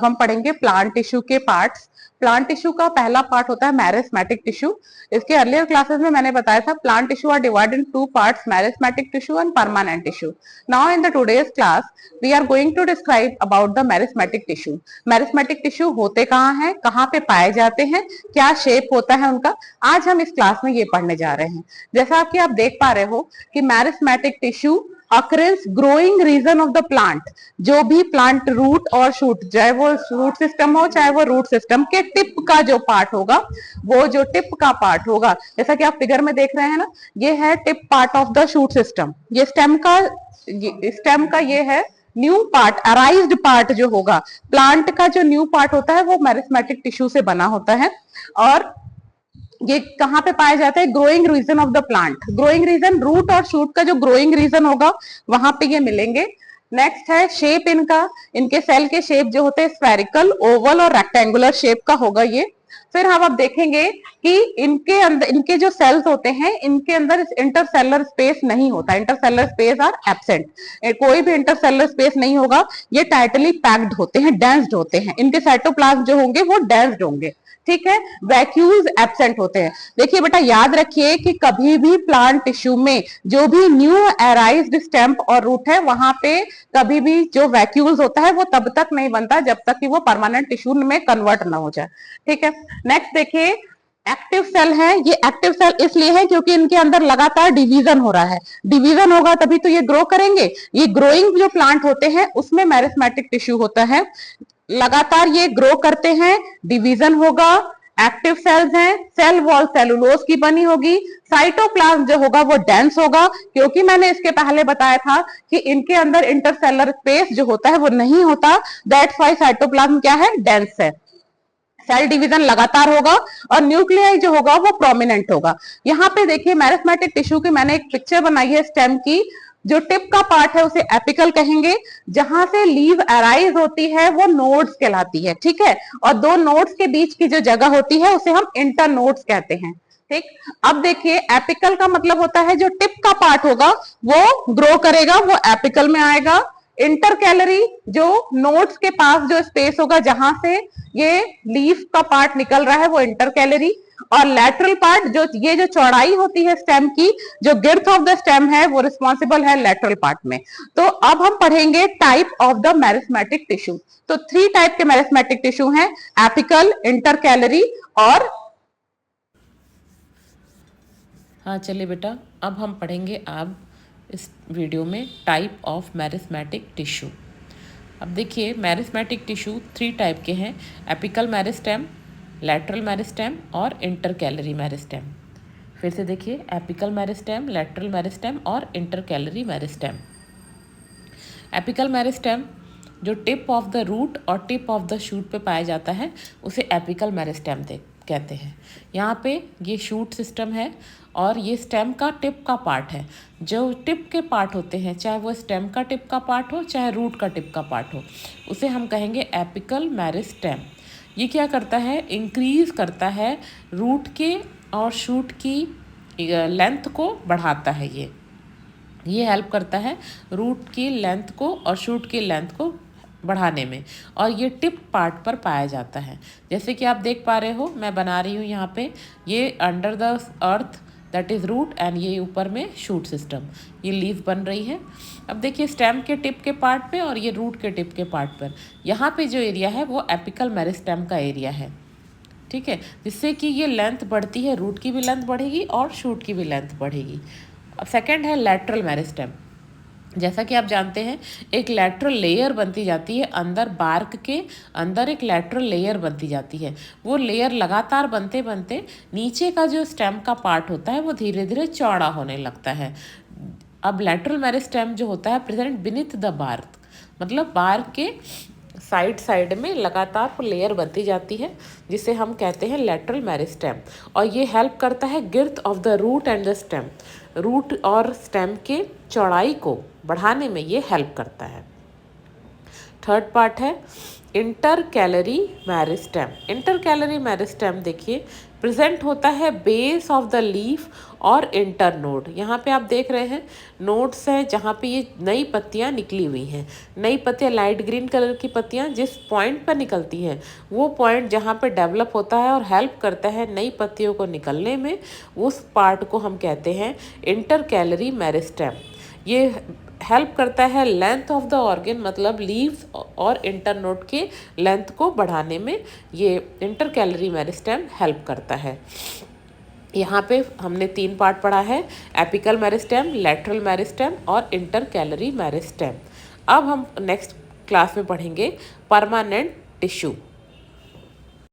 हम पढ़ेंगे plant tissue के पार्ट्स। प्लांट टिश्यू का पहला पार्ट होता है मेरिस्मेटिक टिश्यू। इसके अर्लियर क्लासेस में मैंने बताया था plant tissue are divided in two parts, meristematic tissue and permanent tissue. Now in the today's class we are going to describe about the meristematic tissue. मेरिस्मेटिक टिश्यू होते कहाँ हैं, कहाँ पे पाए जाते हैं, क्या शेप होता है उनका, आज हम इस क्लास में ये पढ़ने जा रहे हैं। जैसा कि आप देख पा रहे हो कि meristematic tissue occurrence growing region of the plant, जो भी प्लांट रूट और शूट, चाहे वो रूट सिस्टम हो चाहे वो रूट सिस्टम के टिप का जो पार्ट होगा, वो जो टिप का पार्ट होगा, जैसा कि आप फिगर में देख रहे हैं ना, ये है tip part of the shoot system. ये स्टेम का ये है न्यू पार्ट, अराइज्ड पार्ट जो होगा प्लांट का, जो न्यू पार्ट होता है वो मेरिस्मेटिक टिश्यू से बना होता है। और ये कहाँ पे पाया जाता है, growing region of the plant. Growing region, root और शूट का जो ग्रोइंग रीजन होगा वहां पे ये मिलेंगे। नेक्स्ट है शेप इनका, इनके सेल के शेप जो होते हैं स्फेरिकल, ओवल और रेक्टेंगुलर शेप का होगा ये। फिर हम अब देखेंगे कि इनके अंदर, इनके जो सेल्स होते हैं इनके अंदर इंटरसेलर स्पेस नहीं होता, इंटरसेलर स्पेस आर एब्सेंट, कोई भी इंटरसेलर स्पेस नहीं होगा। ये टाइटली पैक्ड होते हैं, डेंस्ड होते हैं, इनके साइटोप्लाज्म जो होंगे वो डेंस्ड होंगे, ठीक है। वैक्यूल्स एब्सेंट होते हैं। देखिए बेटा याद रखिए कि कभी भी प्लांट टिश्यू में जो भी न्यू अराइज्ड स्टेम और रूट है वहां पे कभी भी जो वैक्यूल्स होता है वो तब तक नहीं बनता जब तक कि वो परमानेंट टिश्यू में कन्वर्ट ना हो जाए, ठीक है। नेक्स्ट देखिए एक्टिव सेल है। ये एक्टिव सेल इसलिए है क्योंकि इनके अंदर लगातार डिवीजन हो रहा है, डिवीजन होगा तभी तो ये ग्रो करेंगे। ये ग्रोइंग जो प्लांट होते हैं उसमें मेरिस्मेटिक टिश्यू होता है, लगातार ये ग्रो करते हैं, डिवीजन होगा, एक्टिव सेल्स हैं, सेल वॉल सेलुलोज की बनी होगी, साइटोप्लाज्म जो होगा वो डेंस होगा, क्योंकि मैंने इसके पहले बताया था कि इनके अंदर इंटरसेलर स्पेस जो होता है वो नहीं होता, दैट्स व्हाई साइटोप्लाज्म क्या है, डेंस है। सेल डिवीजन लगातार होगा और न्यूक्लियाई जो होगा वो प्रोमिनेंट होगा। यहाँ पे देखिए मेरिस्मेटिक टिश्यू की मैंने एक पिक्चर बनाई है स्टेम की। जो टिप का पार्ट है उसे एपिकल कहेंगे, जहां से लीव अराइज होती है वो नोड्स कहलाती है, ठीक है। और दो नोड्स के बीच की जो जगह होती है उसे हम इंटरनोड्स कहते हैं, ठीक। अब देखिए एपिकल का मतलब होता है जो टिप का पार्ट होगा वो ग्रो करेगा, वो एपिकल में आएगा। इंटरकैलरी जो नोड्स के पास जो स्पेस होगा जहां से ये लीफ का पार्ट निकल रहा है वो इंटरकैलरी। और लैटरल पार्ट जो ये जो चौड़ाई होती है स्टेम की, जो गिर्थ ऑफ द स्टेम है वो रिस्पॉन्सिबल है लैटरल पार्ट में। तो अब हम पढ़ेंगे type of the meristematic tissue. तो 3 टाइप के मेरिस्मेटिक टिश्यू हैं, एपिकल, इंटरकैलरी और हाँ चलिए बेटा, अब हम पढ़ेंगे अब इस वीडियो में टाइप ऑफ मेरिस्मेटिक टिश्यू। अब देखिए मेरिस्मेटिक टिश्यू 3 टाइप के हैं, एपिकल मेरिस्टेम, लैटरल मेरिस्टेम और इंटरकैलरी मेरिस्टेम। फिर से देखिए एपिकल मेरिस्टेम, लैटरल मेरिस्टेम और इंटरकैलरी मेरिस्टेम। एपिकल मेरिस्टेम जो टिप ऑफ द रूट और टिप ऑफ द शूट पे पाया जाता है उसे एपिकल मेरिस्टेम कहते हैं। यहाँ पे ये शूट सिस्टम है और ये स्टेम का टिप का पार्ट है। जो टिप के पार्ट होते हैं, चाहे वो स्टेम का टिप का पार्ट हो चाहे रूट का टिप का पार्ट हो, उसे हम कहेंगे एपिकल मेरिस्टेम। ये क्या करता है, इंक्रीज करता है रूट के और शूट की लेंथ को बढ़ाता है। ये हेल्प करता है रूट की लेंथ को और शूट की लेंथ को बढ़ाने में, और ये टिप पार्ट पर पाया जाता है। जैसे कि आप देख पा रहे हो, मैं बना रही हूँ यहाँ पे, ये under the earth that is root and ये ऊपर में शूट सिस्टम, ये लीफ बन रही है। अब देखिए स्टेम के टिप के पार्ट पे और ये रूट के टिप के पार्ट पर, यहाँ पे जो एरिया है वो एपिकल मेरिस्टेम का एरिया है, ठीक है। जिससे कि ये लेंथ बढ़ती है, रूट की भी लेंथ बढ़ेगी और शूट की भी लेंथ बढ़ेगी। अब सेकेंड है लैटरल मेरिस्टेम। जैसा कि आप जानते हैं एक लैटरल लेयर बनती जाती है, अंदर बार्क के अंदर एक लैटरल लेयर बनती जाती है। वो लेयर लगातार बनते बनते नीचे का जो स्टेम का पार्ट होता है वो धीरे धीरे चौड़ा होने लगता है। अब लैटरल मेरिस्टेम जो होता है प्रेजेंट बिनीथ द बार्क, मतलब बार्क के साइड में लगातार वो लेयर बनती जाती है, जिसे हम कहते हैं लैटरल मेरिस्टेम। और ये हेल्प करता है girth of the root and the stem, root और स्टेम के चौड़ाई को बढ़ाने में ये हेल्प करता है। थर्ड पार्ट है intercalary meristem. Intercalary meristem देखिए प्रेजेंट होता है बेस ऑफ द लीफ और इंटर नोड। यहाँ पे आप देख रहे हैं नोड्स हैं जहाँ पे ये नई पत्तियाँ निकली हुई हैं। नई पत्तियाँ लाइट ग्रीन कलर की पत्तियाँ जिस पॉइंट पर निकलती हैं, वो पॉइंट जहाँ पे डेवलप होता है और हेल्प करता है नई पत्तियों को निकलने में, उस पार्ट को हम कहते हैं इंटर कैलरी मेरिस्टेम। ये हेल्प करता है लेंथ ऑफ द ऑर्गन, मतलब लीव्स और इंटरनोड के लेंथ को बढ़ाने में ये इंटर कैलरी मेरिस्टेम हेल्प करता है। यहाँ पे हमने 3 पार्ट पढ़ा है, एपिकल मेरिस्टेम, लैटरल मेरिस्टेम और इंटर कैलरी मेरिस्टेम। अब हम नेक्स्ट क्लास में पढ़ेंगे परमानेंट टिश्यू।